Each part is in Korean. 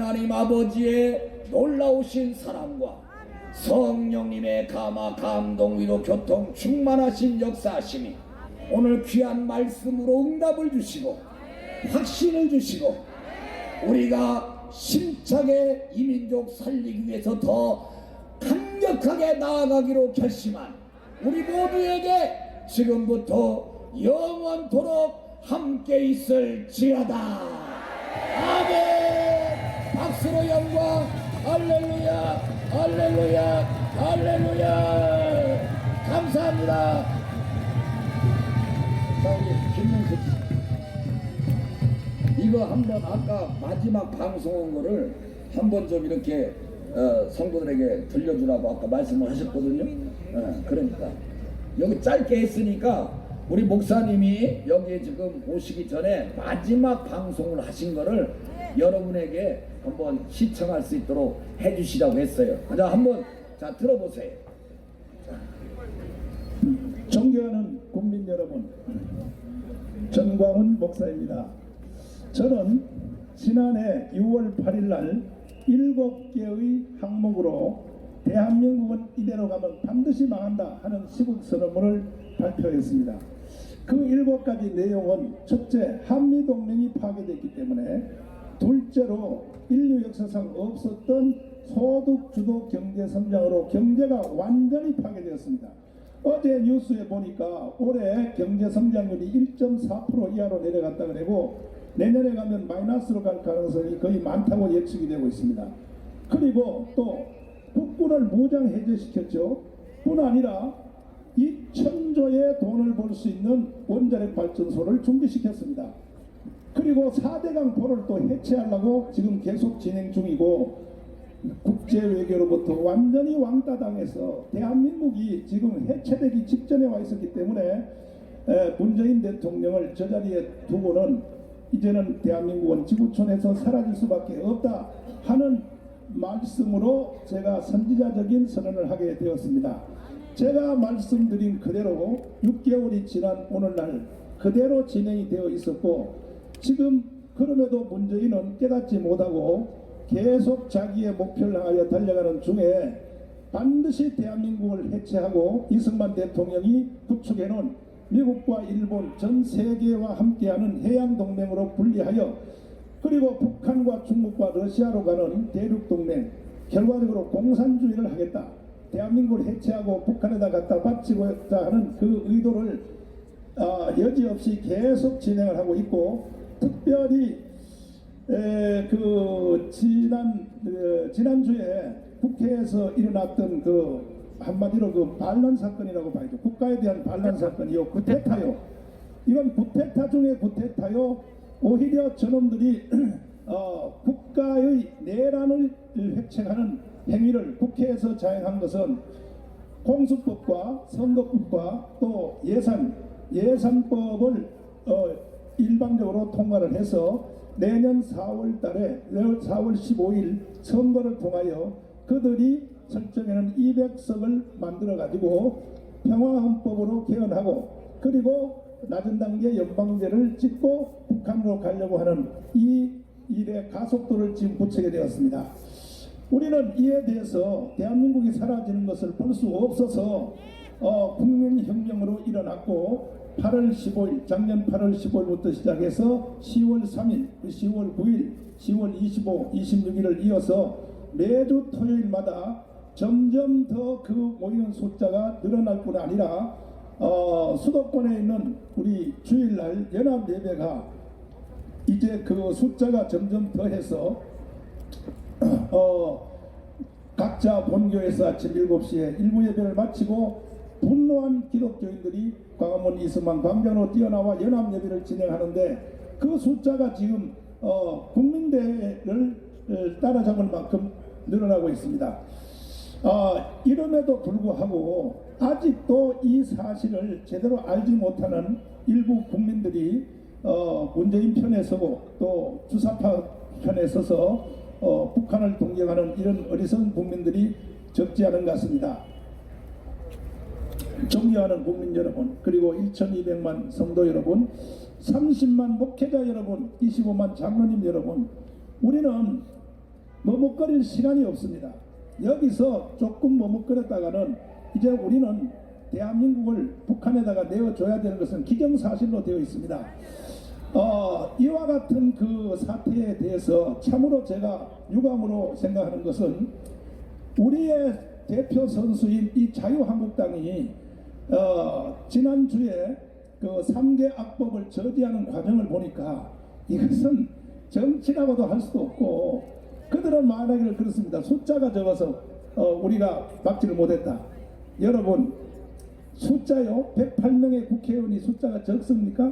하나님 아버지의 놀라우신 사랑과 성령님의 감동 위로 교통 충만하신 역사하심이 오늘 귀한 말씀으로 응답을 주시고 확신을 주시고 우리가 심차게 이 민족 살리기 위해서 더 강력하게 나아가기로 결심한 우리 모두에게 지금부터 영원토록 함께 있을지어다. 아멘. 박수로 영광. 할렐루야 할렐루야 할렐루야. 감사합니다. 자, 우리 김문식 씨, 이거 한번 아까 마지막 방송한 거를 한번 좀 이렇게 성도들에게 들려주라고 아까 말씀을 하셨거든요. 그러니까 여기 짧게 했으니까 우리 목사님이 여기 지금 오시기 전에 마지막 방송을 하신 거를 여러분에게 한번 시청할 수 있도록 해주시라고 했어요. 자, 한번 자 들어보세요. 존경하는 국민 여러분, 전광훈 목사입니다. 저는 지난해 6월 8일 날 7개의 항목으로 대한민국은 이대로 가면 반드시 망한다 하는 시국선언문을 발표했습니다. 그 7가지 내용은 첫째, 한미동맹이 파괴됐기 때문에, 둘째로 인류 역사상 없었던 소득주도 경제성장으로 경제가 완전히 파괴되었습니다. 어제 뉴스에 보니까 올해 경제성장률이 1.4% 이하로 내려갔다 그러고 내년에 가면 마이너스로 갈 가능성이 거의 많다고 예측이 되고 있습니다. 그리고 또 국군을 무장 해제시켰죠. 뿐 아니라 2,000조의 돈을 벌 수 있는 원자력 발전소를 준비시켰습니다. 그리고 4대강 포를 또 해체하려고 지금 계속 진행 중이고, 국제 외교로부터 완전히 왕따당해서 대한민국이 지금 해체되기 직전에 와 있었기 때문에 문재인 대통령을 저 자리에 두고는 이제는 대한민국은 지구촌에서 사라질 수밖에 없다 하는 말씀으로 제가 선지자적인 선언을 하게 되었습니다. 제가 말씀드린 그대로 6개월이 지난 오늘날 그대로 진행이 되어 있었고, 지금 그럼에도 문재인은 깨닫지 못하고 계속 자기의 목표를 향하여 달려가는 중에 반드시 대한민국을 해체하고 이승만 대통령이 구축해놓은 미국과 일본 전 세계와 함께하는 해양동맹으로 분리하여, 그리고 북한과 중국과 러시아로 가는 대륙동맹, 결과적으로 공산주의를 하겠다, 대한민국을 해체하고 북한에다 갖다 바치고자 하는 그 의도를 여지없이 계속 진행을 하고 있고, 특별히 지난주에 국회에서 일어났던 그 한마디로 그 반란 사건이라고 봐야죠. 국가에 대한 반란 사건이요, 구테타요. 이건 구테타 중에 구테타요. 오히려 저놈들이 국가의 내란을 획책하는 행위를 국회에서 자행한 것은 공수법과 선거법과 또 예산법을 일방적으로 통과를 해서 내년 4월 달에 4월 15일 선거를 통하여 그들이 설정에는 200석을 만들어 가지고 평화헌법으로 개헌하고, 그리고 낮은 단계 연방제를 찍고 북한으로 가려고 하는 이 일의 가속도를 지금 붙이게 되었습니다. 우리는 이에 대해서 대한민국이 사라지는 것을 볼 수 없어서 국민혁명으로 일어났고, 8월 15일, 작년 8월 15일부터 시작해서 10월 3일, 10월 9일, 10월 25, 26일을 이어서 매주 토요일마다 점점 더 그 모이는 숫자가 늘어날 뿐 아니라 수도권에 있는 우리 주일날 연합 예배가 이제 그 숫자가 점점 더해서 각자 본교에서 아침 7시에 일부 예배를 마치고 분노한 기독교인들이 광화문 이승만 광장으로 뛰어나와 연합 예배를 진행하는데, 그 숫자가 지금 국민대회를 따라잡을 만큼 늘어나고 있습니다. 이름에도 불구하고 아직도 이 사실을 제대로 알지 못하는 일부 국민들이 문재인 편에 서고 또 주사파 편에 서서 북한을 동경하는 이런 어리석은 국민들이 적지 않은 것 같습니다. 존경하는 국민 여러분, 그리고 1200만 성도 여러분, 30만 목회자 여러분, 25만 장로님 여러분, 우리는 머뭇거릴 시간이 없습니다. 여기서 조금 머뭇거렸다가는 이제 우리는 대한민국을 북한에다가 내어줘야 되는 것은 기정사실로 되어 있습니다. 이와 같은 그 사태에 대해서 참으로 제가 유감으로 생각하는 것은 우리의 대표 선수인 이 자유한국당이 지난주에 그 3개 악법을 저지하는 과정을 보니까 이것은 정치라고도 할 수도 없고, 그들은 말하기를 그렇습니다. 숫자가 적어서 우리가 막지를 못했다. 여러분, 숫자요 108명의 국회의원이 숫자가 적습니까?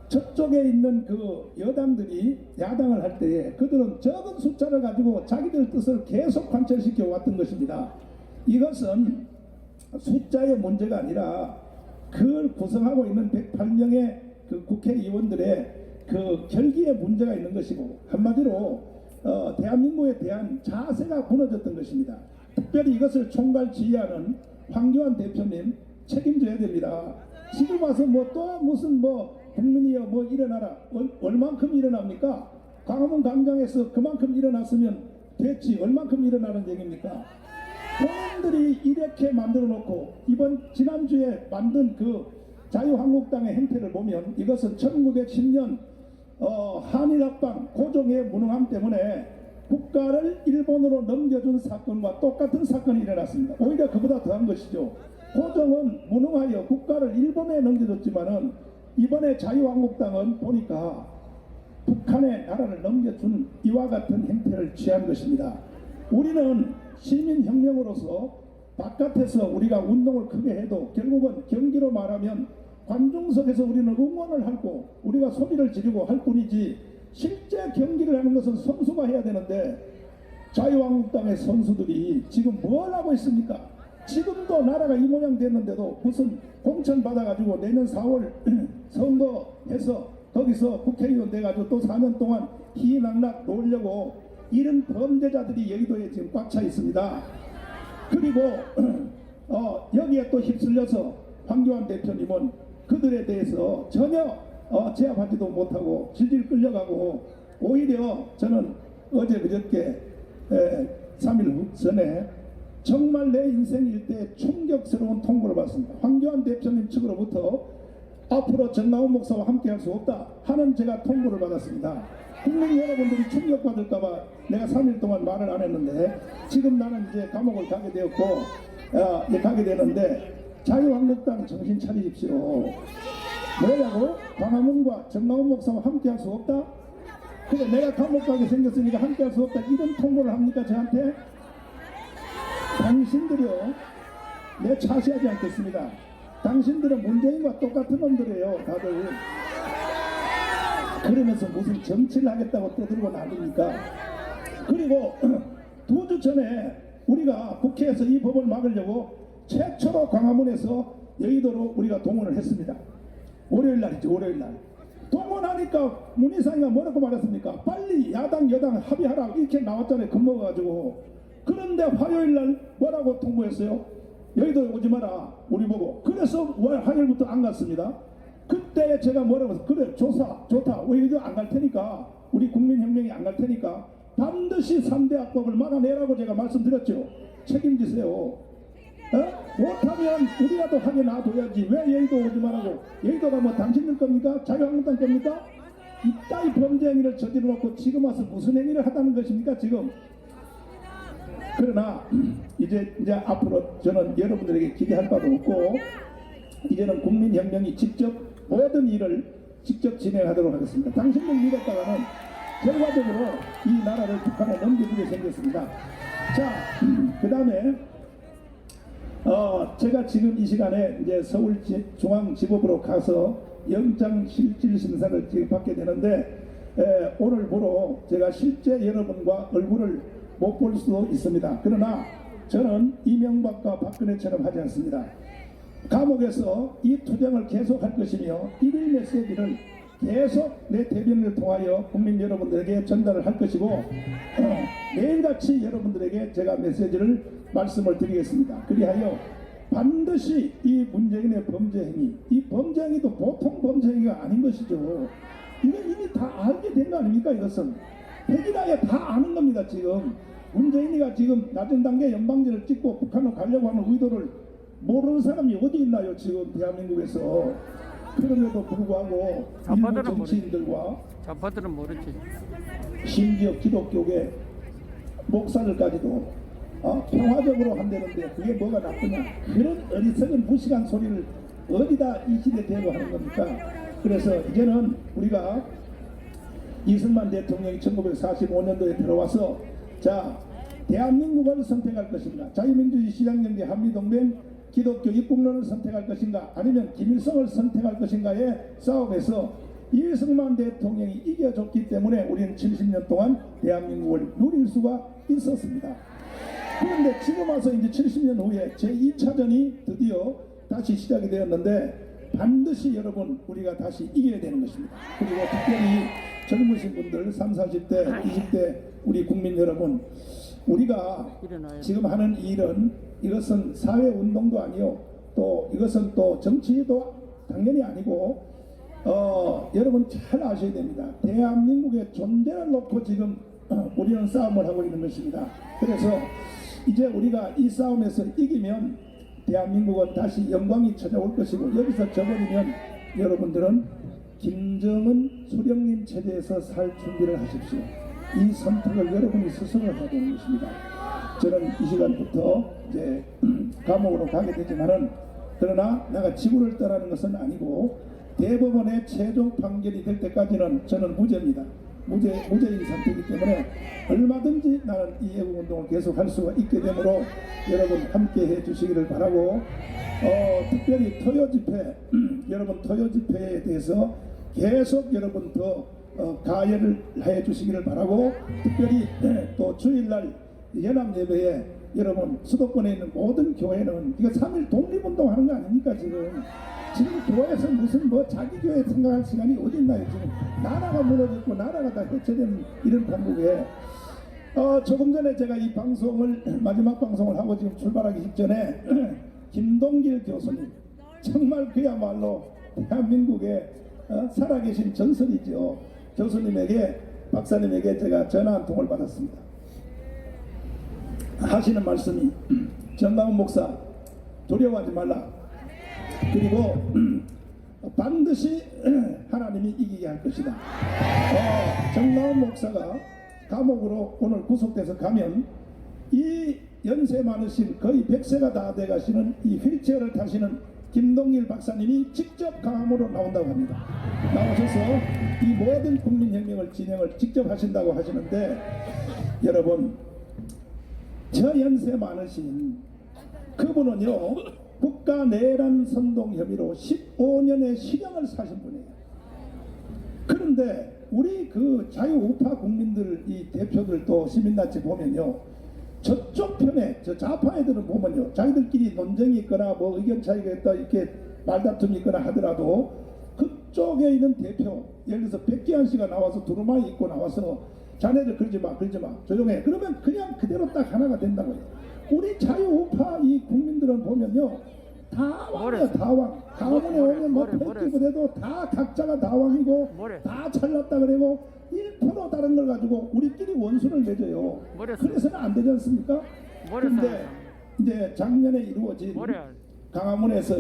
저쪽에 있는 그 여당들이 야당을 할 때에 그들은 적은 숫자를 가지고 자기들 뜻을 계속 관철시켜 왔던 것입니다. 이것은 숫자의 문제가 아니라 그걸 구성하고 있는 108명의 그 국회의원들의 그 결기에 문제가 있는 것이고, 한마디로 대한민국에 대한 자세가 무너졌던 것입니다. 특별히 이것을 총괄 지휘하는 황교안 대표님 책임져야 됩니다. 지금 와서 뭐 또 무슨 뭐 국민이여 뭐 일어나라, 얼만큼 일어납니까? 광화문 광장에서 그만큼 일어났으면 됐지, 얼만큼 일어나는 얘기입니까? 본인들이 이렇게 만들어 놓고 지난주에 만든 그 자유한국당의 행태를 보면 이것은 1910년 한일합방 고종의 무능함 때문에 국가를 일본으로 넘겨준 사건과 똑같은 사건이 일어났습니다. 오히려 그보다 더한 것이죠. 고종은 무능하여 국가를 일본에 넘겨줬지만은 이번에 자유한국당은 보니까 북한의 나라를 넘겨준 이와 같은 행태를 취한 것입니다. 우리는 시민혁명으로서 바깥에서 우리가 운동을 크게 해도 결국은 경기로 말하면 관중석에서 우리는 응원을 하고 우리가 소리를 지르고 할 뿐이지, 실제 경기를 하는 것은 선수가 해야 되는데 자유한국당의 선수들이 지금 뭘 하고 있습니까? 지금도 나라가 이 모양 됐는데도 무슨 공천 받아가지고 내년 4월 선거해서 거기서 국회의원 돼가지고 또 4년 동안 희낙낙 놀려고 이런 범죄자들이 여의도에 지금 꽉 차 있습니다. 그리고 여기에 또 휩쓸려서 황교안 대표님은 그들에 대해서 전혀 제압하지도 못하고 질질 끌려가고, 오히려 저는 어제 그저께 3일 전에 정말 내 인생 일대 충격스러운 통보를 받습니다. 황교안 대표님 측으로부터 앞으로 정나훈 목사와 함께 할 수 없다 하는 제가 통보를 받았습니다. 국민 여러분들이 충격받을까봐 내가 3일 동안 말을 안 했는데, 지금 나는 이제 감옥을 가게 되었고 이제 가게 되는데, 자유한국당 정신 차리십시오. 뭐라고? 광화문과 정나훈 목사와 함께 할 수 없다? 그래, 내가 감옥 가게 생겼으니까 함께 할 수 없다, 이런 통보를 합니까 저한테? 당신들이요, 내 차시하지 않겠습니다. 당신들은 문재인과 똑같은 놈들이에요 다들. 그러면서 무슨 정치를 하겠다고 떠들고 난립니까? 그리고 2주 전에 우리가 국회에서 이 법을 막으려고 최초로 광화문에서 여의도로 우리가 동원을 했습니다. 월요일 날이죠. 월요일 날 동원하니까 문희상이가 뭐라고 말했습니까? 빨리 야당 여당 합의하라 이렇게 나왔잖아요, 겁먹어가지고. 그런데 화요일 날 뭐라고 통보했어요? 여의도에 오지 마라 우리 보고. 그래서 화요일부터 안 갔습니다. 그때 제가 뭐라고 했어요? 그래, 좋다, 여의도 안 갈 테니까, 우리 국민혁명이 안 갈 테니까 반드시 3대 악법을 막아내라고 제가 말씀드렸죠. 책임지세요. 못하면 우리라도 하게 놔둬야지. 왜 여의도 오지 말라고? 여의도가 뭐 당신들 겁니까? 자유한국당 겁니까? 이따위 범죄 행위를 저질러 놓고 지금 와서 무슨 행위를 하다는 것입니까 지금? 그러나 이제 앞으로 저는 여러분들에게 기대할 바도 없고, 이제는 국민혁명이 직접 모든 일을 직접 진행하도록 하겠습니다. 당신들 믿었다가는 결과적으로 이 나라를 북한에 넘겨주게 생겼습니다. 자, 그 다음에 제가 지금 이 시간에 이제 서울중앙지법으로 가서 영장실질심사를 지금 받게 되는데, 오늘 보러 제가 실제 여러분과 얼굴을 못 볼 수도 있습니다. 그러나 저는 이명박과 박근혜처럼 하지 않습니다. 감옥에서 이 투쟁을 계속할 것이며 일일 메시지를 계속 내 대변을 통하여 국민 여러분들에게 전달을 할 것이고, 매일같이 여러분들에게 제가 메시지를 말씀을 드리겠습니다. 그리하여 반드시 이 문재인의 범죄행위, 이 범죄행위도 보통 범죄행위가 아닌 것이죠. 이거 이미 다 알게 된 거 아닙니까? 이것은 백일하게 다 아는 겁니다. 지금 문재인이가 지금 낮은 단계 연방제를 찍고 북한으로 가려고 하는 의도를 모르는 사람이 어디 있나요? 지금 대한민국에서. 그럼에도 불구하고 일부 좌파들은 정치인들과 좌파들은 모르지. 심지어 기독교계 목사들까지도 평화적으로 한다는데 그게 뭐가 나쁘냐, 그런 어리석은 무식한 소리를 어디다 이 시대 대고 하는 겁니까? 그래서 이제는 우리가 이승만 대통령이 1945년도에 들어와서 자, 대한민국을 선택할 것인가, 자유민주주의 시장경제 한미동맹 기독교 입국론을 선택할 것인가, 아니면 김일성을 선택할 것인가의 싸움에서 이승만 대통령이 이겨줬기 때문에 우리는 70년 동안 대한민국을 누릴 수가 있었습니다. 그런데 지금 와서 이제 70년 후에 제2차전이 드디어 다시 시작이 되었는데 반드시 여러분 우리가 다시 이겨야 되는 것입니다. 그리고 특별히 젊으신 분들 30, 40대, 20대 우리 국민 여러분, 우리가 지금 하는 일은 이것은 사회운동도 아니요, 또 이것은 또 정치도 당연히 아니고 여러분 잘 아셔야 됩니다. 대한민국의 존재를 놓고 지금 우리는 싸움을 하고 있는 것입니다. 그래서 이제 우리가 이 싸움에서 이기면 대한민국은 다시 영광이 찾아올 것이고, 여기서 져버리면 여러분들은 김정은 수령님 체제에서 살 준비를 하십시오. 이 선택을 여러분이 스스로 해야 되는 것입니다. 저는 이 시간부터 이제 감옥으로 가게 되지만은, 그러나 내가 지구를 떠나는 것은 아니고 대법원의 최종 판결이 될 때까지는 저는 무죄입니다. 무죄인 상태이기 때문에 얼마든지 나는 이 애국운동을 계속할 수가 있게 되므로 여러분 함께 해주시기를 바라고, 특별히 토요 집회 여러분 토요 집회에 대해서 계속 여러분 더 가열을 해 주시기를 바라고, 특별히 또 주일날 연합 예배에 여러분 수도권에 있는 모든 교회는 이거 3일 독립운동 하는 거 아닙니까? 지금 교회에서 무슨 뭐 자기 교회 생각할 시간이 어디 있나요? 지금 나라가 무너졌고 나라가 다 해체된 이런 판국에 조금 전에 제가 이 방송을 마지막 방송을 하고 지금 출발하기 직전에 김동길 교수님, 정말 그야말로 대한민국에 살아계신 전설이죠. 교수님에게, 박사님에게 제가 전화 한 통을 받았습니다. 하시는 말씀이, 정강훈 목사 두려워하지 말라. 그리고 반드시 하나님이 이기게 할 것이다. 정강훈 목사가 감옥으로 오늘 구속돼서 가면 이 연세 많으신 거의 100세가 다 돼가시는 이 휠체어를 타시는 김동길 박사님이 직접 강함으로 나온다고 합니다. 나오셔서 이 모든 국민혁명을 진행을 직접 하신다고 하시는데, 여러분 저 연세 많으신 그분은요 국가 내란 선동 혐의로 15년의 실형을 사신 분이에요. 그런데 우리 그 자유우파 국민들 이 대표들도 시민단체 보면요, 저쪽 편에 저 좌파 애들은 보면요, 자기들끼리 논쟁이 있거나 뭐 의견 차이가 있다 이렇게 말다툼이 있거나 하더라도 그쪽에 있는 대표, 예를 들어서 백기환 씨가 나와서 두루마기 입고 나와서 자네들 그러지 마 조용해, 그러면 그냥 그대로 딱 하나가 된다고요. 우리 자유우파 이 국민들은 보면요 다 왕이야, 다 왕. 가문에 오면 뭐 백기부대도 다 각자가 다 왕이고 다 잘났다 그러고 1% 다른 걸 가지고 우리끼리 원수를 맺어요. 그래서는 안 되지 않습니까? 그런데 이제 작년에 이루어진 강화문에서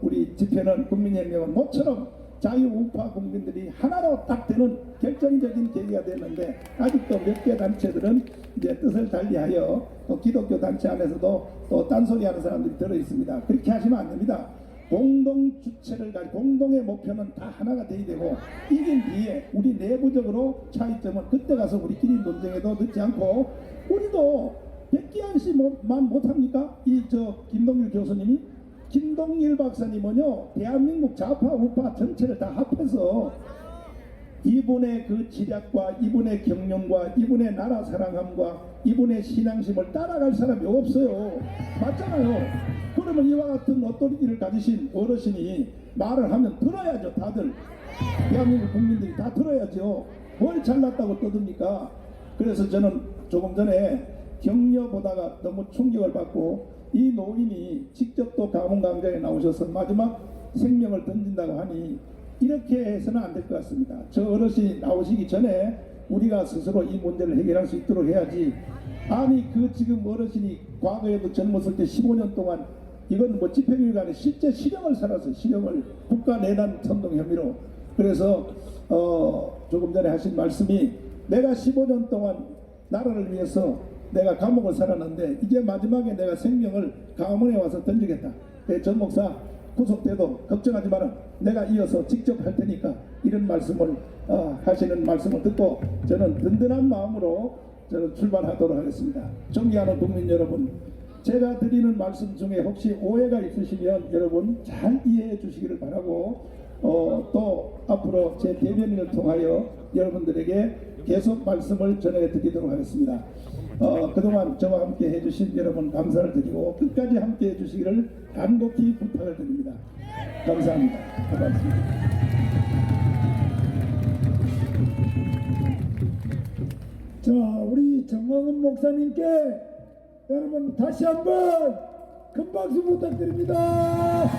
우리 집회는, 국민혁명은 모처럼 자유우파 국민들이 하나로 딱 되는 결정적인 계기가 됐는데, 아직도 몇 개 단체들은 이제 뜻을 달리하여 또 기독교 단체 안에서도 또 딴소리 하는 사람들이 들어 있습니다. 그렇게 하시면 안 됩니다. 공동 주체를 가지고 공동의 목표는 다 하나가 돼야 되고, 이긴 뒤에 우리 내부적으로 차이점은 그때 가서 우리끼리 논쟁해도 늦지 않고, 우리도 백기환 씨만 못합니까? 김동길 교수님이, 김동길 박사님은요 대한민국 좌파 우파 전체를 다 합해서 이분의 그 지략과 이분의 경륜과 이분의 나라 사랑함과 이분의 신앙심을 따라갈 사람이 없어요. 맞잖아요. 그러면 이와 같은 어토리티를 가지신 어르신이 말을 하면 들어야죠. 다들 대한민국 국민들이 다 들어야죠. 뭘 잘났다고 떠듭니까? 그래서 저는 조금 전에 격려 보다가 너무 충격을 받고, 이 노인이 직접 또 감옥광장에 나오셔서 마지막 생명을 던진다고 하니 이렇게 해서는 안 될 것 같습니다. 저 어르신이 나오시기 전에 우리가 스스로 이 문제를 해결할 수 있도록 해야지. 아니 그 지금 어르신이 과거에도 젊었을 때 15년 동안 이건 뭐 집행유예가 실제 실형을 살았어요. 실형을 국가내란 선동 혐의로. 그래서 조금 전에 하신 말씀이 내가 15년 동안 나라를 위해서 내가 감옥을 살았는데 이제 마지막에 내가 생명을 감옥에 와서 던지겠다. 전 목사 구속돼도 걱정하지 마라. 내가 이어서 직접 할 테니까 이런 말씀을 하시는 말씀을 듣고 저는 든든한 마음으로 저는 출발하도록 하겠습니다. 존경하는 국민 여러분, 제가 드리는 말씀 중에 혹시 오해가 있으시면 여러분 잘 이해해 주시기를 바라고 또 앞으로 제 대변인을 통하여 여러분들에게 계속 말씀을 전해 드리도록 하겠습니다. 그동안 저와 함께 해주신 여러분 감사를 드리고 끝까지 함께 해주시기를 간곡히 부탁을 드립니다. 감사합니다. 고맙습니다. 자, 우리 정광훈 목사님께 여러분 다시 한번 큰 박수 부탁드립니다.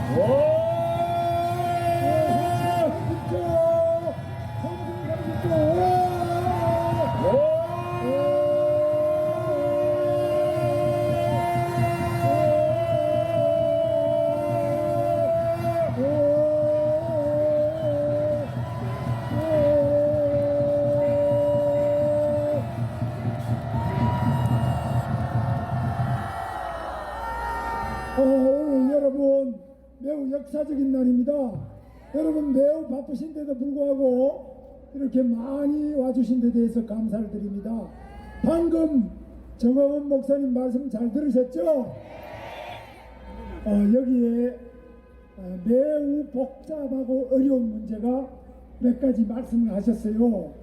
오늘 여러분 매우 역사적인 날입니다. 여러분 매우 바쁘신데도 불구하고 이렇게 많이 와주신 데 대해서 감사를 드립니다. 방금 정광훈 목사님 말씀 잘 들으셨죠? 여기에 매우 복잡하고 어려운 문제가 몇 가지 말씀을 하셨어요.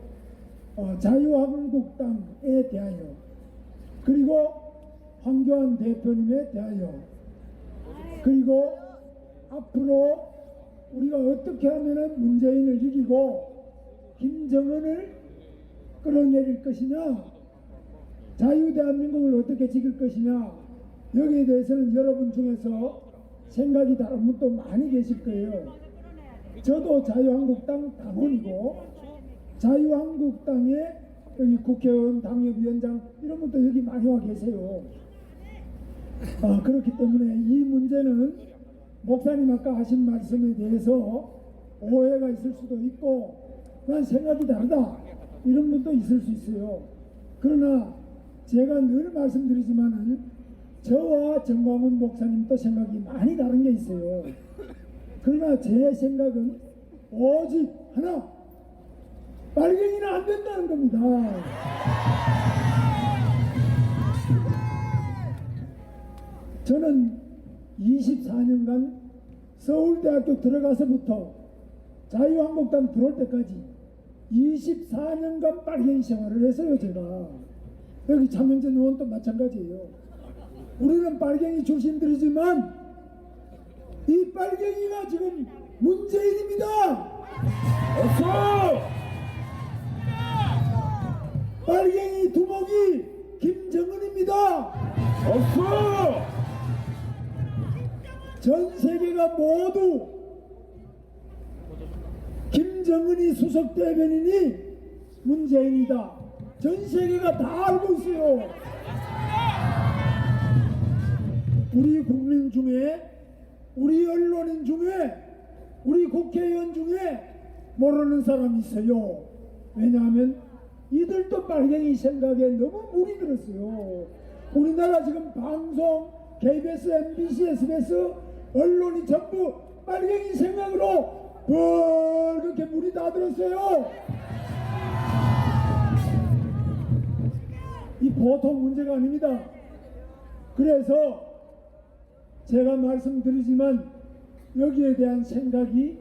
자유한국당에 대하여, 그리고 황교안 대표님에 대하여, 그리고 앞으로 우리가 어떻게 하면 문재인을 이기고 김정은을 끌어내릴 것이냐, 자유대한민국을 어떻게 지킬 것이냐, 여기에 대해서는 여러분 중에서 생각이 다른 분도 많이 계실 거예요. 저도 자유한국당 당원이고 자유한국당의 여기 국회의원, 당협위원장 이런 분도 여기 많이 와 계세요. 그렇기 때문에 이 문제는 목사님 아까 하신 말씀에 대해서 오해가 있을 수도 있고 난 생각이 다르다 이런 분도 있을 수 있어요. 그러나 제가 늘 말씀드리지만은 저와 정광훈 목사님도 생각이 많이 다른 게 있어요. 그러나 제 생각은 오직 하나, 빨갱이는 안 된다는 겁니다. 저는 24년간 서울대학교 들어가서부터 자유한국당 들어올 때까지 24년간 빨갱이 생활을 했어요. 제가 여기 장명진 의원도 마찬가지예요. 우리는 빨갱이 출신들이지만 이 빨갱이가 지금 문재인입니다. 어서! 빨갱이 두목이 김정은입니다. 어서! 전 세계가 모두 김정은이 수석 대변인이 문재인이다. 전 세계가 다 알고 있어요. 우리 국민 중에, 우리 언론인 중에, 우리 국회의원 중에 모르는 사람이 있어요. 왜냐하면 이들도 빨갱이 생각에 너무 물이 들었어요. 우리나라 지금 방송, KBS, MBC, SBS 언론이 전부 빨갱이 생각으로 그렇게 물이 다 들었어요. 이 보통 문제가 아닙니다. 그래서 제가 말씀드리지만 여기에 대한 생각이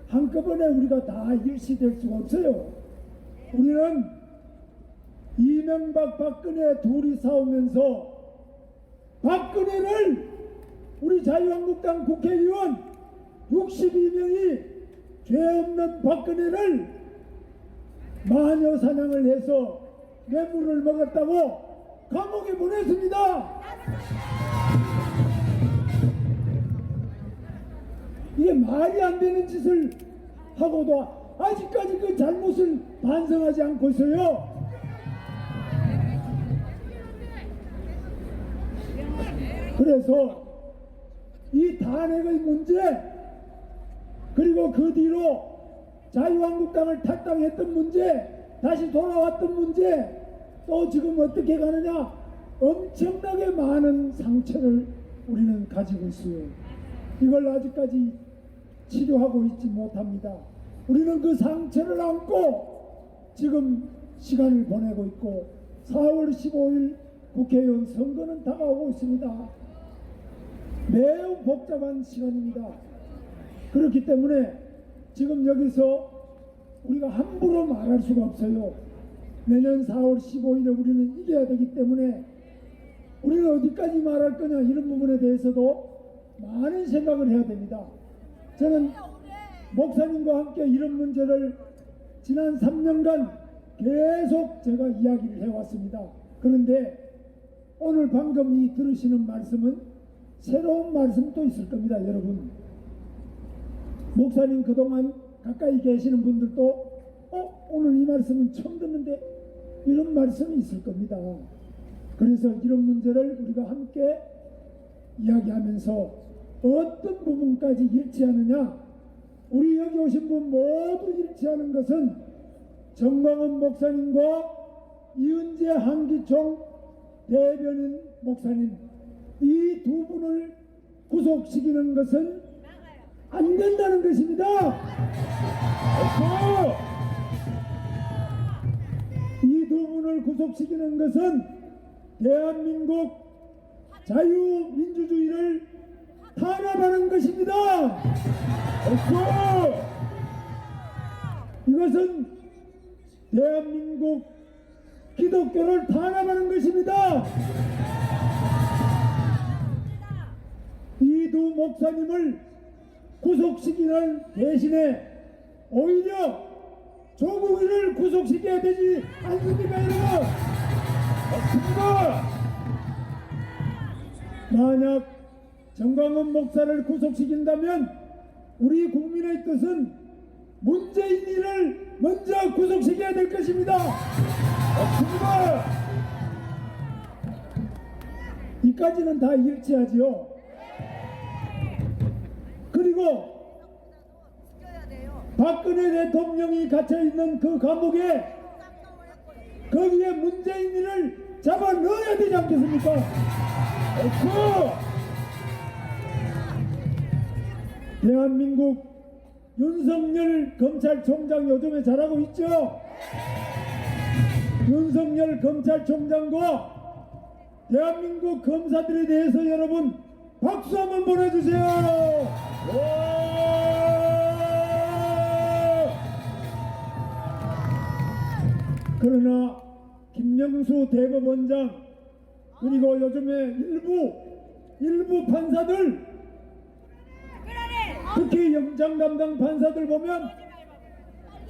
한꺼번에 우리가 다 일치될 수가 없어요. 우리는 이명박 박근혜 둘이 싸우면서 박근혜를 우리 자유한국당 국회의원 62명이 죄 없는 박근혜를 마녀 사냥을 해서 뇌물을 먹었다고 감옥에 보냈습니다. 이게 말이 안 되는 짓을 하고도 아직까지 그 잘못을 반성하지 않고 있어요. 그래서 이 탄핵의 문제, 그리고 그 뒤로 자유한국당을 탈당했던 문제, 다시 돌아왔던 문제, 또 지금 어떻게 가느냐, 엄청나게 많은 상처를 우리는 가지고 있어요. 이걸 아직까지 치료하고 있지 못합니다. 우리는 그 상처를 안고 지금 시간을 보내고 있고, 4월 15일 국회의원 선거는 다가오고 있습니다. 매우 복잡한 시간입니다. 그렇기 때문에 지금 여기서 우리가 함부로 말할 수가 없어요. 내년 4월 15일에 우리는 이겨야 되기 때문에 우리는 어디까지 말할 거냐, 이런 부분에 대해서도 많은 생각을 해야 됩니다. 저는 목사님과 함께 이런 문제를 지난 3년간 계속 제가 이야기를 해왔습니다. 그런데 오늘 방금 이 들으시는 말씀은 새로운 말씀도 있을 겁니다. 여러분, 목사님 그동안 가까이 계시는 분들도 오늘 이 말씀은 처음 듣는데, 이런 말씀이 있을 겁니다. 그래서 이런 문제를 우리가 함께 이야기하면서 어떤 부분까지 일치하느냐, 우리 여기 오신 분 모두 일치하는 것은 정광훈 목사님과 이은재 한기총 대변인 목사님, 이 두 분을 구속시키는 것은 안 된다는 것입니다. 이 두 분을 구속시키는 것은 대한민국 자유민주주의를 탄압하는 것입니다. 이것은 대한민국 기독교를 탄압하는 것입니다. 이 두 목사님을 구속시키는 대신에 오히려 조국이를 구속시켜야 되지 않습니까, 여러분? 맞습니다. 만약 정광훈 목사를 구속시킨다면 우리 국민의 뜻은 문재인이를 먼저 구속시켜야 될 것입니다. 맞습니다. 이까지는 다 일치하지요. 그리고 박근혜 대통령이 갇혀있는 그 감옥에 거기에 문재인이를 잡아 넣어야 되지 않겠습니까? 대한민국 윤석열 검찰총장 요즘에 잘하고 있죠? 윤석열 검찰총장과 대한민국 검사들에 대해서 여러분 박수 한번 보내주세요. 그러나 김명수 대법원장, 그리고 요즘에 일부 판사들, 특히 영장 담당 판사들 보면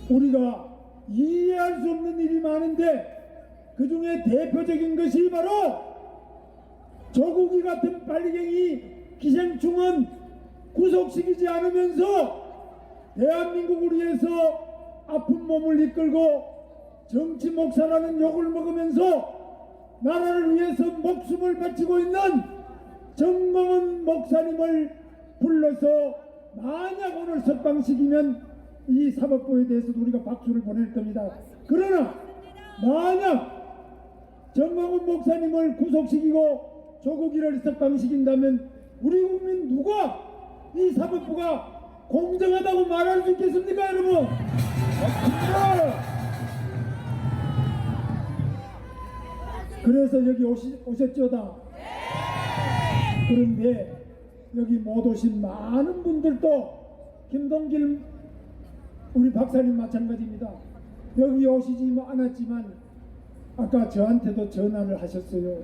우리가 이해할 수 없는 일이 많은데, 그 중에 대표적인 것이 바로 조국이 같은 빨갱이 기생충은 구속시키지 않으면서 대한민국을 위해서 아픈 몸을 이끌고 정치 목사라는 욕을 먹으면서 나라를 위해서 목숨을 바치고 있는 정광훈 목사님을 불러서 만약 오늘 석방시키면 이 사법부에 대해서도 우리가 박수를 보낼 겁니다. 그러나 만약 정광훈 목사님을 구속시키고 조국이를 석방시킨다면 우리 국민 누가 이 사법부가 공정하다고 말할 수 있겠습니까, 여러분? 그래서 여기 오셨죠다. 그런데 여기 못 오신 많은 분들도, 김동길 우리 박사님 마찬가지입니다. 여기 오시지 않았지만 아까 저한테도 전화를 하셨어요.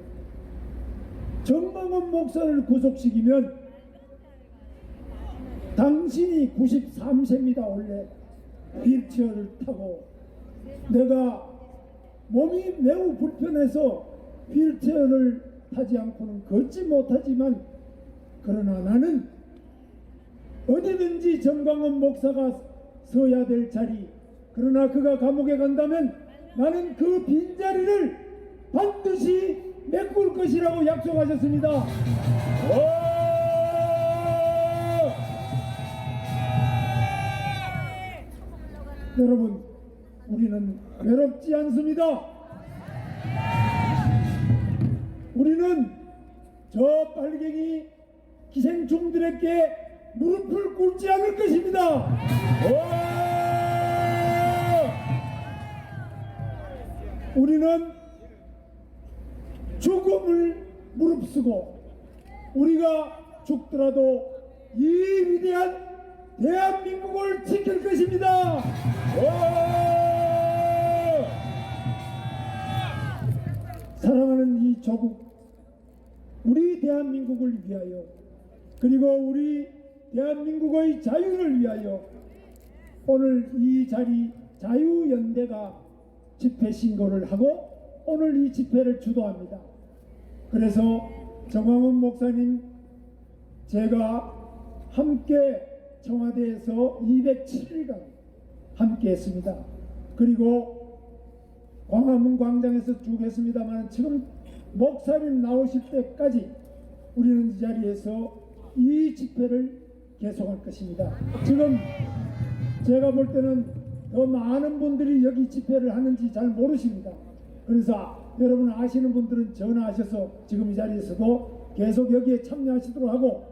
정광훈 목사를 구속시키면 당신이 93세입니다. 원래 휠체어를 타고, 내가 몸이 매우 불편해서 휠체어를 타지 않고는 걷지 못하지만, 그러나 나는 어디든지 정광훈 목사가 서야 될 자리, 그러나 그가 감옥에 간다면 나는 그 빈자리를 반드시 메꿀 것이라고 약속하셨습니다. 여러분, 우리는 외롭지 않습니다. 우리는 저 빨갱이 기생충들에게 무릎을 꿇지 않을 것입니다. 우리는 죽음을 무릅쓰고 우리가 죽더라도 이 위대한 대한민국을 지킬 것입니다. 사랑하는 이 조국, 우리 대한민국을 위하여, 그리고 우리 대한민국의 자유를 위하여 오늘 이 자리 자유연대가 집회 신고를 하고 오늘 이 집회를 주도합니다. 그래서 정광훈 목사님, 제가 함께 청와대에서 207일간 함께 했습니다. 그리고 광화문 광장에서 쭉 했습니다만 지금 목사님 나오실 때까지 우리는 이 자리에서 이 집회를 계속할 것입니다. 지금 제가 볼 때는 더 많은 분들이 여기 집회를 하는지 잘 모르십니다. 그래서 여러분 아시는 분들은 전화하셔서 지금 이 자리에서도 계속 여기에 참여하시도록 하고,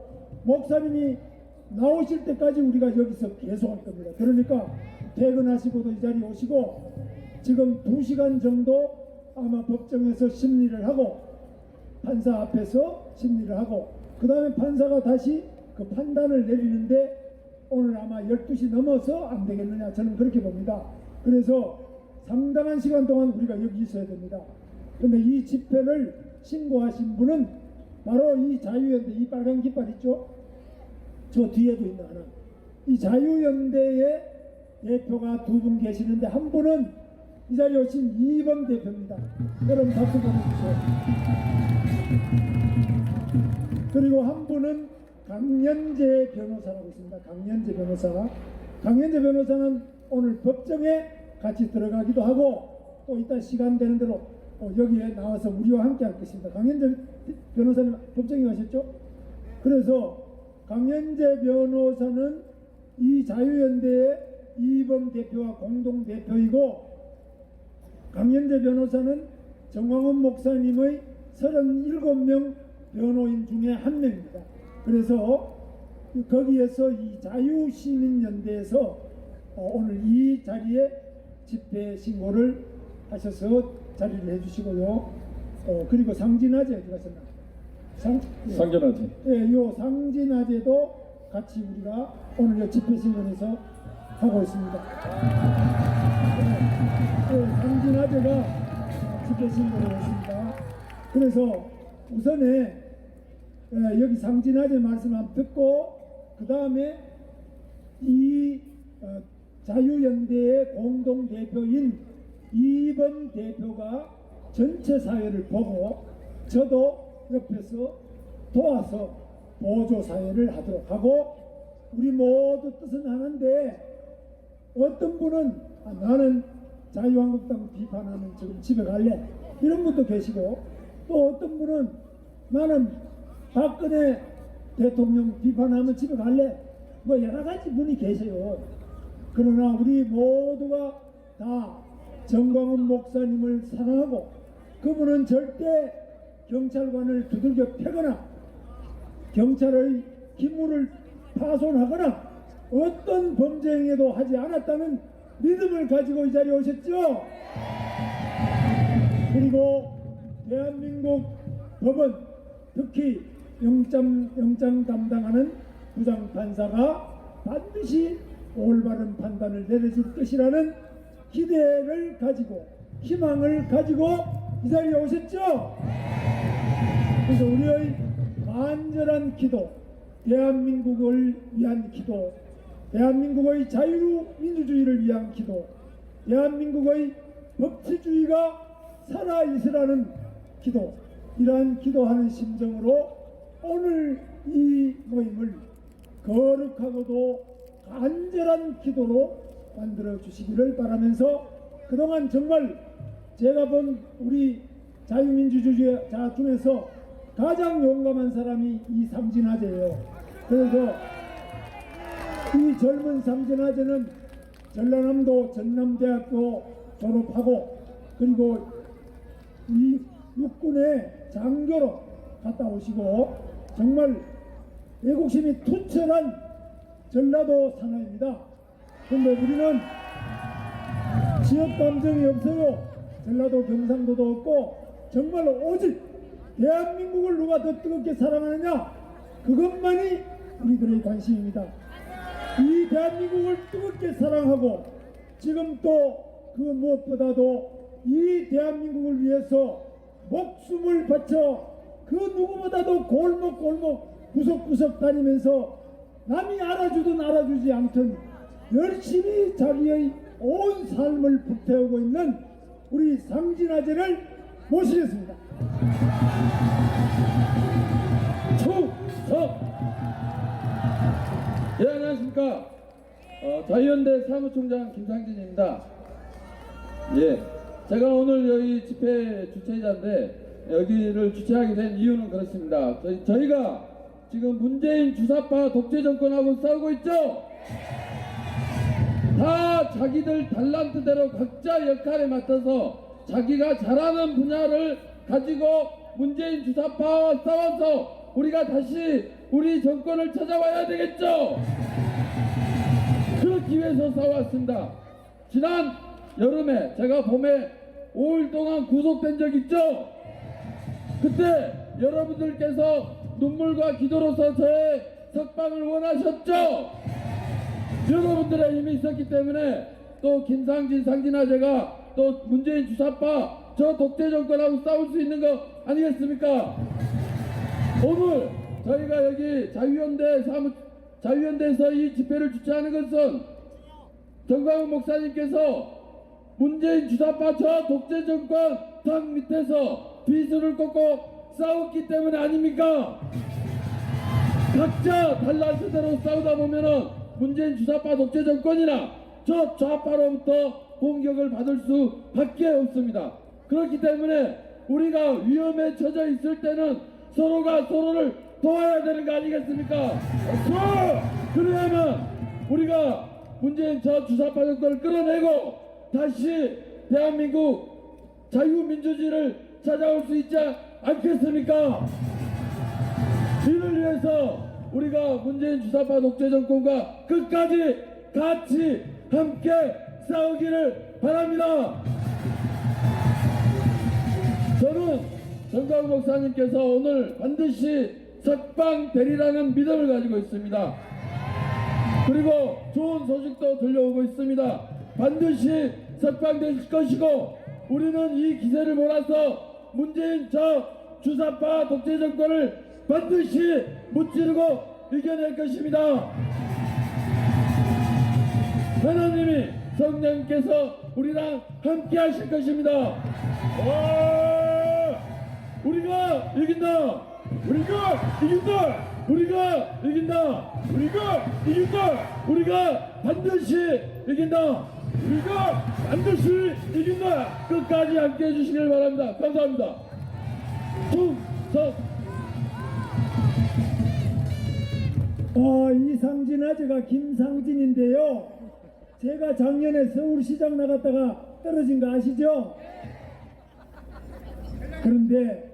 목사님이 나오실 때까지 우리가 여기서 계속 할 겁니다. 그러니까 퇴근하시고도 이 자리에 오시고, 지금 2시간 정도 아마 법정에서 심리를 하고 판사 앞에서 심리를 하고 그 다음에 판사가 다시 그 판단을 내리는데 오늘 아마 12시 넘어서 안 되겠느냐, 저는 그렇게 봅니다. 그래서 상당한 시간 동안 우리가 여기 있어야 됩니다. 근데 이 집회를 신고하신 분은 바로 이 자유연대, 이 빨간 깃발 있죠? 저 뒤에도 있는 하나. 이 자유연대의 대표가 2분 계시는데 한 분은 이 자리에 오신 이범 대표입니다. 여러분 박수 보내주세요. 그리고 한 분은 강연재 변호사라고 있습니다. 강연재 변호사. 강연재 변호사는 오늘 법정에 같이 들어가기도 하고 또 이따 시간 되는 대로 여기에 나와서 우리와 함께 할 것입니다. 강연재 변호사님 법정에 가셨죠? 그래서 강연재 변호사는 이 자유연대의 이범 대표와 공동 대표이고, 강연재 변호사는 정광훈 목사님의 37명 변호인 중에 한 명입니다. 그래서 거기에서 이 자유시민연대에서 오늘 이 자리에 집회 신고를 하셔서 자리를 해주시고요. 그리고 상진아재 어디 갔었나? 상진아재. 예, 요 상진아재도 같이 우리가 오늘 요 집회 신고에서 하고 있습니다. 상진아재가 집회 신고를 했습니다. 그래서 우선에 여기 상진아재 말씀 한번 듣고 그 다음에 이 자유연대의 공동대표인 이범 대표가 전체 사회를 보고 저도 옆에서 도와서 보조사회를 하도록 하고, 우리 모두 뜻은 하는데 어떤 분은 나는 자유한국당 비판하면 지금 집에 갈래, 이런 분도 계시고, 또 어떤 분은 나는 박근혜 대통령 비판하면 집에 갈래, 뭐 여러 가지 분이 계세요. 그러나 우리 모두가 다 정광훈 목사님을 사랑하고 그분은 절대 경찰관을 두들겨 패거나 경찰의 기물을 파손하거나 어떤 범죄 행위도 하지 않았다는 믿음을 가지고 이 자리에 오셨죠. 그리고 대한민국 법원, 특히 영장 담당하는 부장판사가 반드시 올바른 판단을 내려줄 것이라는 기대를 가지고 희망을 가지고 이 자리에 오셨죠. 그래서 우리의 간절한 기도, 대한민국을 위한 기도, 대한민국의 자유민주주의를 위한 기도, 대한민국의 법치주의가 살아있으라는 기도, 이러한 기도하는 심정으로 오늘 이 모임을 거룩하고도 간절한 기도로 만들어 주시기를 바라면서, 그동안 정말 제가 본 우리 자유민주주의자 중에서 가장 용감한 사람이 이 상진아재예요. 그래서 이 젊은 상진아재는 전라남도 전남대학교 졸업하고 그리고 이 육군의 장교로 갔다 오시고 정말 애국심이 투철한 전라도 사나이입니다. 근데 우리는 지역 감정이 없어요. 전라도 경상도도 없고 정말 오직 대한민국을 누가 더 뜨겁게 사랑하느냐 그것만이 우리들의 관심입니다. 이 대한민국을 뜨겁게 사랑하고 지금 또 그 무엇보다도 이 대한민국을 위해서 목숨을 바쳐 그 누구보다도 골목골목 구석구석 다니면서 남이 알아주든 알아주지 않든 열심히 자기의 온 삶을 불태우고 있는 우리 상진아재를 모시겠습니다. 충성! 예, 안녕하십니까. 자유연대 사무총장 김상진입니다. 예, 제가 오늘 여기 집회 주최자인데 여기를 주최하게 된 이유는 그렇습니다. 저희가 지금 문재인 주사파 독재 정권하고 싸우고 있죠? 다 자기들 달란트대로 각자 역할에 맡아서 자기가 잘하는 분야를 가지고 문재인 주사파와 싸워서 우리가 다시 우리 정권을 찾아와야 되겠죠? 그렇기 위해서 싸워왔습니다. 지난 여름에 제가 봄에 5일 동안 구속된 적 있죠? 그때 여러분들께서 눈물과 기도로서 저의 석방을 원하셨죠? 여러분들의 힘이 있었기 때문에 또 김상진 상진아재가 또 문재인 주사파 저 독재 정권하고 싸울 수 있는 거 아니겠습니까? 오늘 저희가 여기 자유연대에서 이 집회를 주최하는 것은 정광훈 목사님께서 문재인 주사파 저 독재 정권 턱 밑에서 비수를 꽂고 싸웠기 때문에 아닙니까? 각자 달란트대로 싸우다 보면은 문재인 주사파 독재 정권이나 저 좌파로부터 공격을 받을 수밖에 없습니다. 그렇기 때문에 우리가 위험에 처져 있을 때는 서로가 서로를 도와야 되는 거 아니겠습니까? 그래야만 우리가 문재인 저 주사파 정권을 끌어내고 다시 대한민국 자유민주주의를 찾아올 수 있지 않겠습니까? 이를 위해서 우리가 문재인 주사파 독재 정권과 끝까지 같이 함께 싸우기를 바랍니다. 저는 정광훈 목사님께서 오늘 반드시 석방되리라는 믿음을 가지고 있습니다. 그리고 좋은 소식도 들려오고 있습니다. 반드시 석방될 것이고 우리는 이 기세를 몰아서 문재인 저 주사파 독재 정권을 반드시 무찌르고 이겨낼 것입니다. 하나님이 성령님께서 우리랑 함께 하실 것입니다. 우리가 이긴다. 우리가 이긴다. 우리가 이긴다. 우리가 이긴다. 우리가 반드시 이긴다. 우리가 반드시 이긴다. 끝까지 함께 해주시길 바랍니다. 감사합니다. 충성. 이 상진아재가 김상진인데요. 제가 작년에 서울시장 나갔다가 떨어진 거 아시죠? 그런데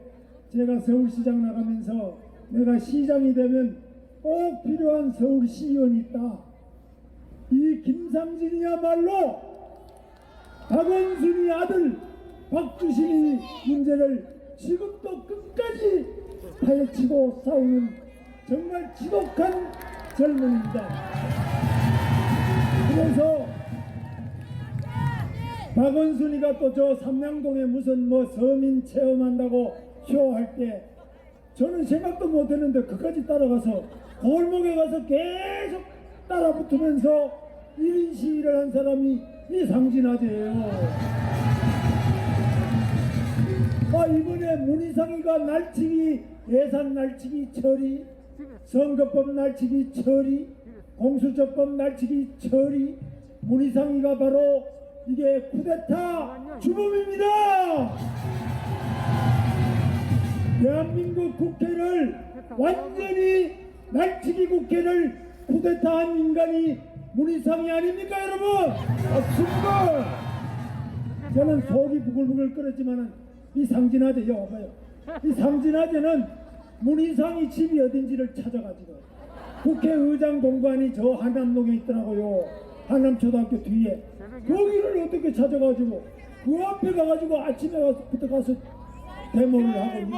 제가 서울시장 나가면서 내가 시장이 되면 꼭 필요한 서울시의원이 있다. 이 김상진이야말로 박원순이 아들 박주신이 문제를 지금도 끝까지 파헤치고 싸우는 정말 지독한 젊은입니다. 그래서 박원순이가 또 저 삼양동에 무슨 뭐 서민 체험한다고 쇼할 때 저는 생각도 못했는데 그까지 따라가서 골목에 가서 계속 따라붙으면서 1인 시위를 한 사람이 이 상진아재예요. 이번에 문희상이가 날치기 예산 날치기 처리, 선거법 날치기 처리, 공수처법 날치기 처리, 문희상이가 바로 이게 쿠데타 주범입니다. 대한민국 국회를 완전히 날치기 국회를 쿠데타한 인간이 문희상이 아닙니까 여러분? 맞습니다. 저는 속이 부글부글 끓었지만은 이 상진아재 여봐요. 이 상진아재는 문희상이 집이 어딘지를 찾아가지고 국회의장 공관이 저 한남동에 있더라고요. 한남초등학교 뒤에 거기를 어떻게 찾아가지고 그 앞에 가가지고 아침에 부터 가서 데모를 하고 있는데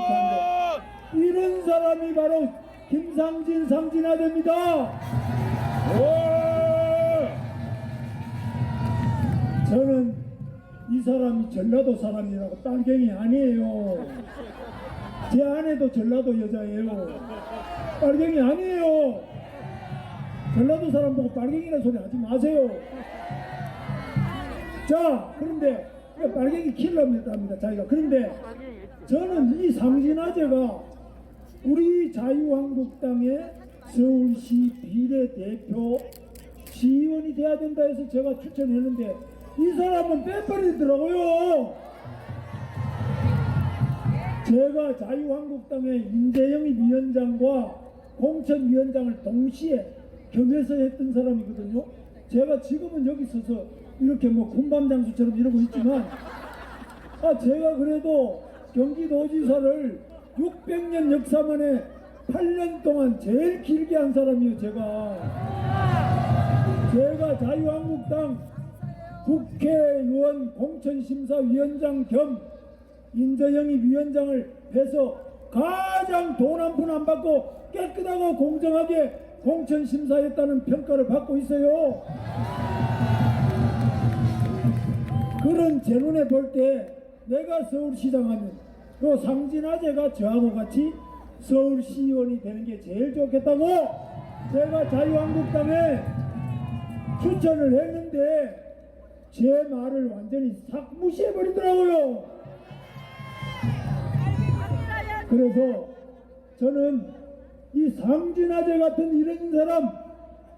이런 사람이 바로 김상진 상진아재입니다. 저는 이 사람이 전라도 사람이라고 빨갱이 아니에요. 제 아내도 전라도 여자예요. 빨갱이 아니에요. 전라도 사람 보고 빨갱이라는 소리 하지 마세요. 자, 그런데 빨갱이 킬러입니다 자기가. 그런데 저는 이 상진아재가 우리 자유한국당의 서울시 비례대표 시의원이 돼야 된다 해서 제가 추천했는데 이 사람은 빼버리더라고요. 제가 자유한국당의 인재영입 위원장과 공천위원장을 동시에 겸해서 했던 사람이거든요. 제가 지금은 여기 서서 이렇게 뭐 군밤장수처럼 이러고 있지만 제가 그래도 경기도지사를 600년 역사 만에 8년 동안 제일 길게 한 사람이에요. 제가 자유한국당 국회의원 공천심사위원장 겸 인재영입 위원장을 해서 가장 돈 한 푼 안 받고 깨끗하고 공정하게 공천심사했다는 평가를 받고 있어요. 그런 제 눈에 볼 때 내가 서울시장 하면 그 상진아재가 저하고 같이 서울시의원이 되는 게 제일 좋겠다고 제가 자유한국당에 추천을 했는데 제 말을 완전히 싹 무시해버리더라고요. 그래서 저는 이 상진아재 같은 이런 사람,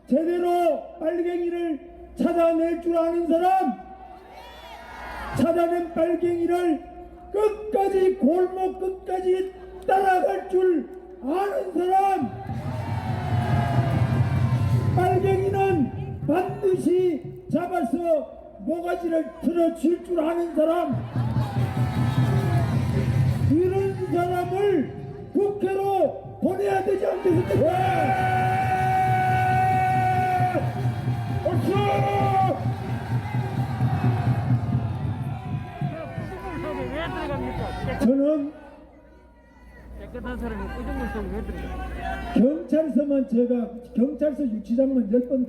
제대로 빨갱이를 찾아낼 줄 아는 사람, 찾아낸 빨갱이를 끝까지 골목 끝까지 따라갈 줄 아는 사람, 빨갱이는 반드시 잡아서 모가지를 틀어줄 줄 아는 사람, 이런 사람을 국회로 보내야 되지 않겠습니까? 저는 깨끗한 사람이 꾸준히 속에 왜 들어가? 경찰서만 제가 경찰서 유치장만 10번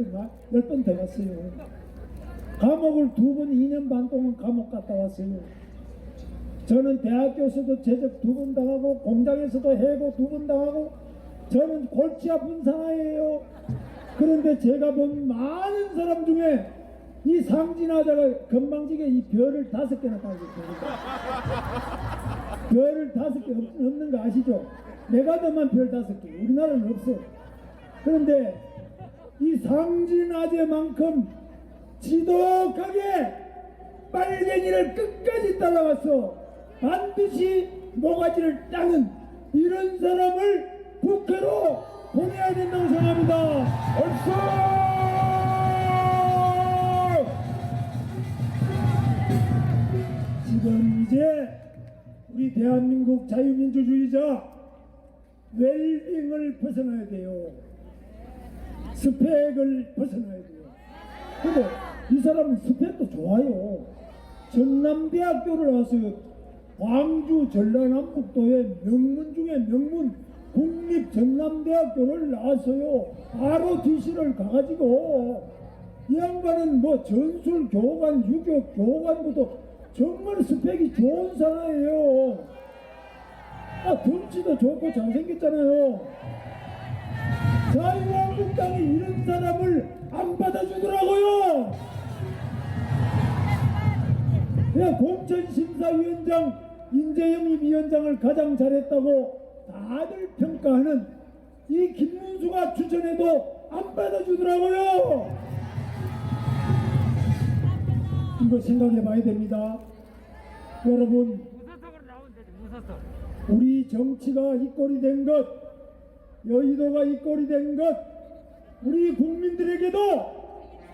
더 갔어요. 감옥을 2번 2년 반 동안 감옥 갔다 왔어요. 저는 대학교에서도 제적 2번 당하고 공장에서도 해고 2번 당하고 저는 골치 아픈 사나이예요. 그런데 제가 본 많은 사람 중에 이 상진아재가 건방지게 이 별을 5개나 따고 있습니다. 별을 5개 없는 거 아시죠? 메가더만 별 5개. 우리나라는 없어. 그런데 이 상진아재만큼 지독하게 빨갱이를 끝까지 따라가서 반드시 모가지를 따는 이런 사람을 국회로 보내야 된다고 생각합니다. 지금 이제 우리 대한민국 자유민주주의자 웰빙을 벗어나야 돼요. 스펙을 벗어나야 돼요. 근데 이 사람은 스펙도 좋아요. 전남대학교를 나왔어요. 광주 전라남북도의 명문 중에 명문 국립전남대학교를 나왔어요. 바로 뒤시를 가가지고 이 양반은 뭐 전술 교관, 유교 교관부터 정말 스펙이 좋은 사람이에요. 덩치도 좋고 잘생겼잖아요. 자유한국당이 이런 사람을 안 받아주더라고요. 공천심사위원장 인재영입 위원장을 가장 잘했다고 다들 평가하는 이 김문수가 추천해도 안 받아주더라고요. 이거 생각해 봐야 됩니다. 여러분, 무소속으로 나오면 되지, 무소속. 우리 정치가 이 꼴이 된 것, 여의도가 이 꼴이 된 것, 우리 국민들에게도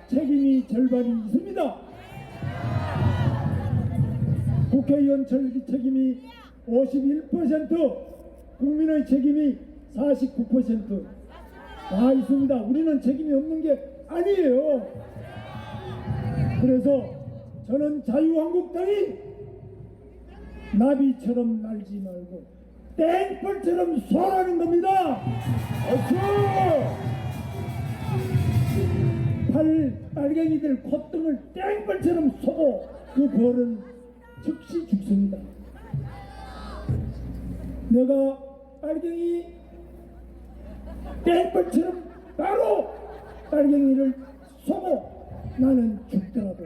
책임이 절반이 있습니다. 국회의원 책임이 51%, 국민의 책임이 49%다 있습니다. 우리는 책임이 없는 게 아니에요. 그래서 저는 자유한국당이 나비처럼 날지 말고 땡벌처럼 쏘라는 겁니다. 빨갱이들 콧등을 땡벌처럼 쏘고 그 벌은 즉시 죽습니다. 내가 빨갱이 땡벌처럼 바로 빨갱이를 쏘고 나는 죽더라도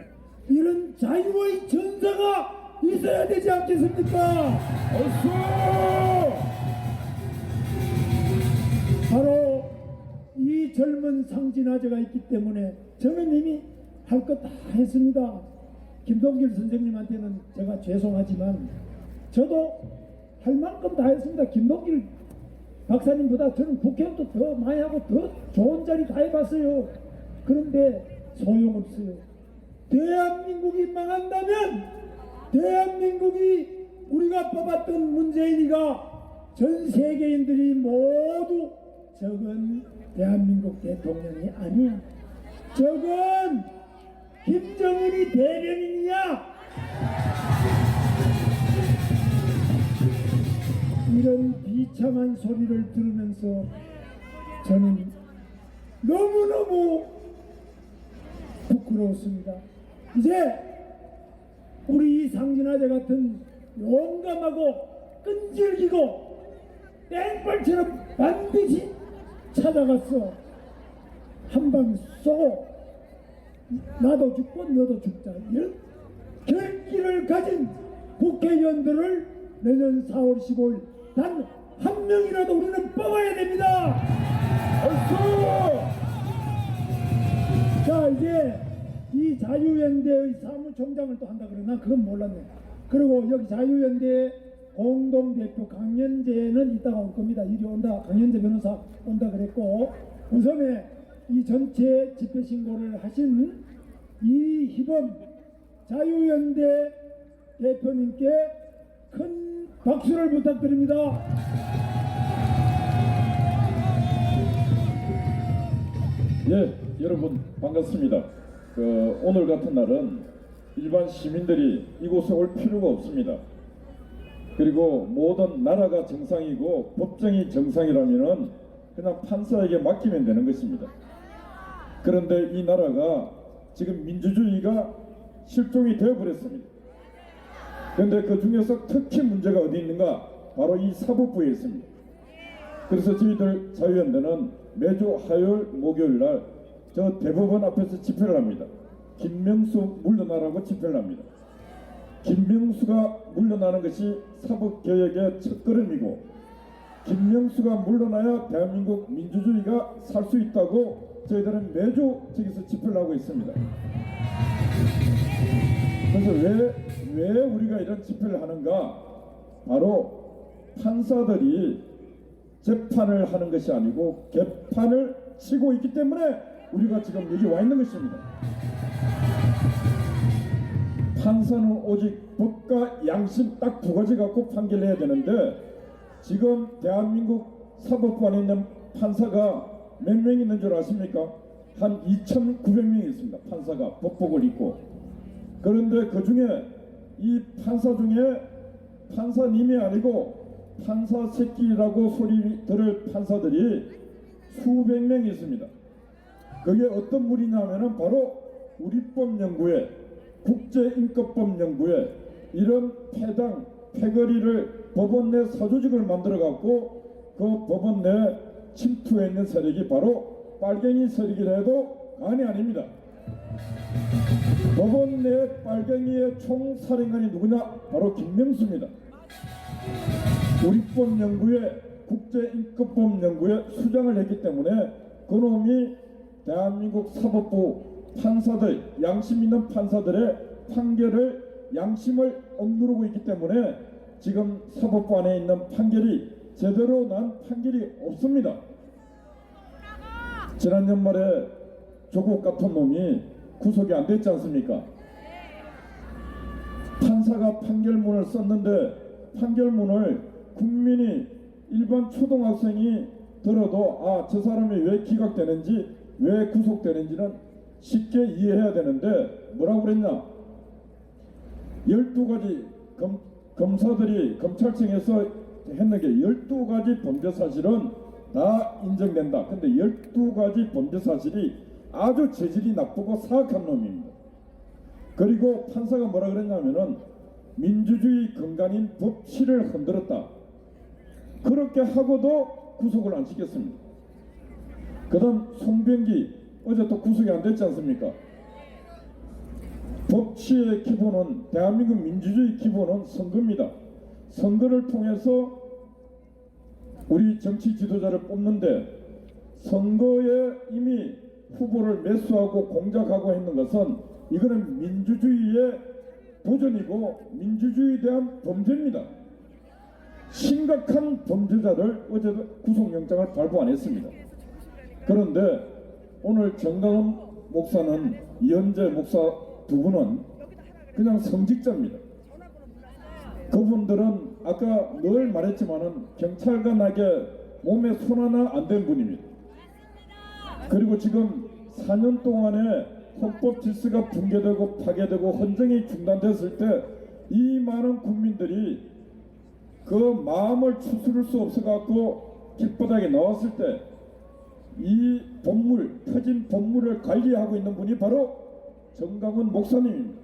이런 자유의 전사가 있어야 되지 않겠습니까? 바로 이 젊은 상진아재가 있기 때문에 저는 이미 할 것 다 했습니다. 김동길 선생님한테는 제가 죄송하지만 저도 할 만큼 다 했습니다. 김동길 박사님보다 저는 국회의원도 더 많이 하고 더 좋은 자리 다 해봤어요. 그런데 소용없어요. 대한민국이 망한다면 대한민국이 우리가 뽑았던 문재인이가 전 세계인들이 모두 저건 대한민국 대통령이 아니야. 저건 김정은이 대변인이야. 이런 비참한 소리를 들으면서 저는 너무너무 부끄러웠습니다. 이제 우리 상진아재 같은 용감하고 끈질기고 땡벌처럼 반드시 찾아갔어. 한 방 쏘고 나도 죽고 너도 죽자. 이런 결기를 가진 국회의원들을 내년 4월 15일 단 한 명이라도 우리는 뽑아야 됩니다. 자, 이제 이 자유연대의 사무총장을 또 한다 그러나 그건 몰랐네. 그리고 여기 자유연대 공동대표 강연재는 이따가 올 겁니다. 이리 온다. 강연재 변호사 온다 그랬고, 우선에 이 전체 집회 신고를 하신 이희범 자유연대 대표님께 큰 박수를 부탁드립니다. 예, 여러분 반갑습니다. 오늘 같은 날은 일반 시민들이 이곳에 올 필요가 없습니다. 그리고 모든 나라가 정상이고 법정이 정상이라면은 그냥 판사에게 맡기면 되는 것입니다. 그런데 이 나라가 지금 민주주의가 실종이 되어버렸습니다. 그런데 그 중에서 특히 문제가 어디 있는가? 바로 이 사법부에 있습니다. 그래서 저희들 자유연대는 매주 화요일, 목요일 날 저 대법원 앞에서 집회를 합니다. 김명수 물러나라고 집회를 합니다. 김명수가 물러나는 것이 사법개혁의 첫걸음이고, 김명수가 물러나야 대한민국 민주주의가 살 수 있다고 저희들은 매주 저기서 집회를 하고 있습니다. 그래서 왜 우리가 이런 집회를 하는가? 바로 판사들이 재판을 하는 것이 아니고 개판을 치고 있기 때문에 우리가 지금 여기 와 있는 것입니다. 판사는 오직 법과 양심 딱 두 가지 갖고 판결을 해야 되는데, 지금 대한민국 사법부안에 있는 판사가 몇 명 있는 줄 아십니까? 한 2,900명이 있습니다. 판사가 법복을 입고. 그런데 그 중에 이 판사 중에 판사님이 아니고 판사 새끼라고 소리 들을 판사들이 수백 명 있습니다. 그게 어떤 무리냐면은 바로 우리법연구회, 국제인권법연구회 이런 패당, 패거리를 법원 내 사조직을 만들어 갖고 그 법원 내 침투해 있는 세력이 바로 빨갱이 세력이라 해도 과언이 아닙니다. 법원 내 빨갱이의 총사령관이 누구냐? 바로 김명수입니다. 우리법연구회, 국제인권법연구회 수장을 했기 때문에 그놈이 대한민국 사법부 판사들, 양심 있는 판사들의 판결을 양심을 억누르고 있기 때문에 지금 사법부 안에 있는 판결이 제대로 난 판결이 없습니다. 지난 연말에 조국 같은 놈이 구속이 안 됐지 않습니까? 판사가 판결문을 썼는데 판결문을 국민이 일반 초등학생이 들어도 저 사람이 왜 기각되는지 왜 구속되는지는 쉽게 이해해야 되는데 뭐라고 그랬냐? 12가지 검사들이 검찰청에서 했는 게 12가지 범죄 사실은 다 인정된다. 근데 12가지 범죄 사실이 아주 재질이 나쁘고 사악한 놈입니다. 그리고 판사가 뭐라 그랬냐면은 민주주의 근간인 법치를 흔들었다. 그렇게 하고도 구속을 안 시켰습니다. 그 다음 송병기 어제 또 구속이 안 됐지 않습니까? 법치의 기본은 대한민국 민주주의 기본은 선거입니다. 선거를 통해서 우리 정치 지도자를 뽑는데 선거에 이미 후보를 매수하고 공작하고 있는 것은 이거는 민주주의의 도전이고 민주주의에 대한 범죄입니다. 심각한 범죄자를 어제도 구속영장을 발부 안 했습니다. 그런데 오늘 정강훈 목사는 이현재 목사 두 분은 그냥 성직자입니다. 그분들은 아까 늘 말했지만은 경찰관에게 몸에 손 하나 안 댄 분입니다. 그리고 지금 4년 동안에 헌법 질서가 붕괴되고 파괴되고 헌정이 중단됐을 때 이 많은 국민들이 그 마음을 추스를 수 없어갖고 길바닥에 나왔을 때 이 법물, 터진 법물을 관리하고 있는 분이 바로 정강훈 목사님입니다.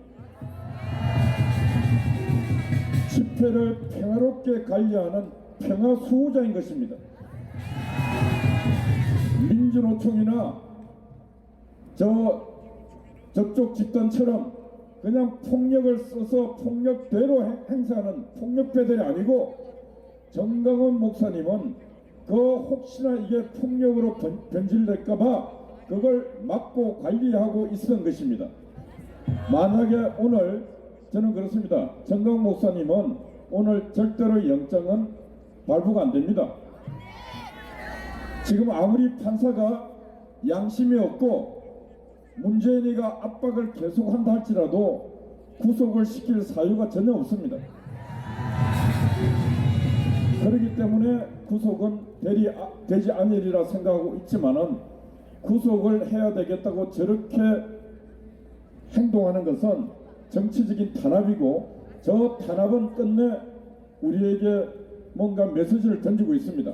집회를 평화롭게 관리하는 평화수호자인 것입니다. 민주노총이나 저쪽 집단처럼 그냥 폭력을 써서 폭력대로 행사하는 폭력배들이 아니고 정강훈 목사님은 그 혹시나 이게 폭력으로 변질될까봐 그걸 막고 관리하고 있었던 것입니다. 만약에 오늘 저는 그렇습니다. 정강훈 목사님은 오늘 절대로 영장은 발부가 안 됩니다. 지금 아무리 판사가 양심이 없고 문재인이가 압박을 계속한다 할지라도 구속을 시킬 사유가 전혀 없습니다. 그렇기 때문에 구속은 되지 않으리라 생각하고 있지만은 구속을 해야 되겠다고 저렇게 행동하는 것은 정치적인 탄압이고 저 탄압은 끝내 우리에게 뭔가 메시지를 던지고 있습니다.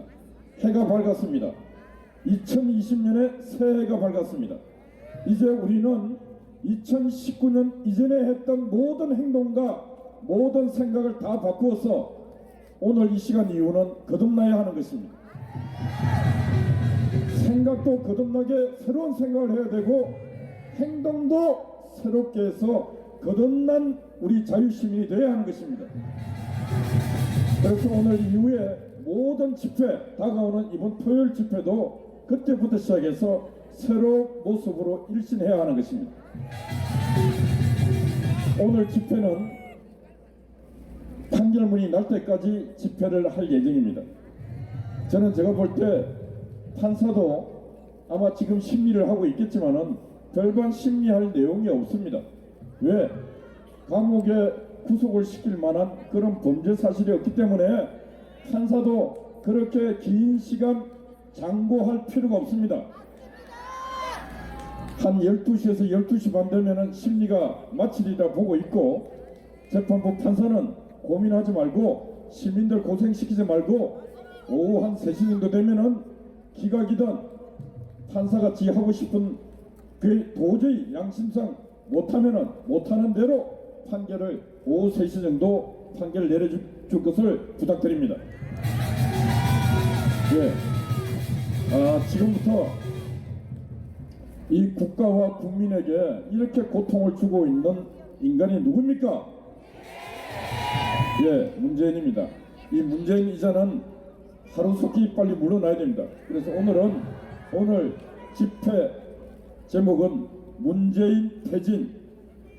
해가 밝았습니다. 2020년에 새해가 밝았습니다. 이제 우리는 2019년 이전에 했던 모든 행동과 모든 생각을 다 바꾸어서 오늘 이 시간 이후는 거듭나야 하는 것입니다. 생각도 거듭나게 새로운 생각을 해야 되고 행동도 새롭게 해서 거듭난 우리 자유시민이 되어야 하는 것입니다. 그래서 오늘 이후에 모든 집회, 다가오는 이번 토요일 집회도 그때부터 시작해서 새로운 모습으로 일신해야 하는 것입니다. 오늘 집회는 판결문이 날 때까지 집회를 할 예정입니다. 저는 제가 볼 때 판사도 아마 지금 심리를 하고 있겠지만은 별반 심리할 내용이 없습니다. 왜? 감옥에 구속을 시킬 만한 그런 범죄 사실이 없기 때문에 판사도 그렇게 긴 시간 장고할 필요가 없습니다. 한 12시에서 12시 반 되면은 심리가 마치리라 보고 있고 재판부 판사는 고민하지 말고 시민들 고생시키지 말고 오후 한 3시 정도 되면은 기각이든 판사가 지 하고 싶은 그 도저히 양심상 못하면은 못하는 대로 판결을 오후 3시 정도 판결을 내려줄 것을 부탁드립니다. 지금부터 이 국가와 국민에게 이렇게 고통을 주고 있는 인간이 누굽니까? 문재인입니다. 이 문재인 이자는 하루속히 빨리 물러나야 됩니다. 그래서 오늘 집회 제목은 문재인 퇴진,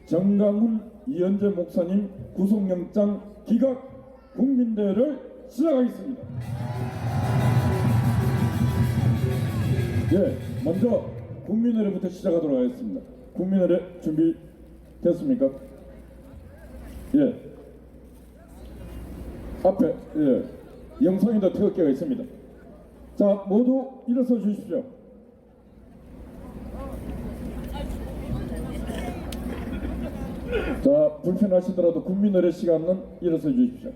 정강훈, 이현재 목사님 구속영장 기각 국민대회를 시작하겠습니다. 예, 먼저 국민의례부터 시작하도록 하겠습니다. 국민의례 준비됐습니까? 예. 앞에 영상에도 태극기가 있습니다. 자, 모두 일어서 주십시오. 자, 불편하시더라도 국민의례 시간은 일어서 주십시오.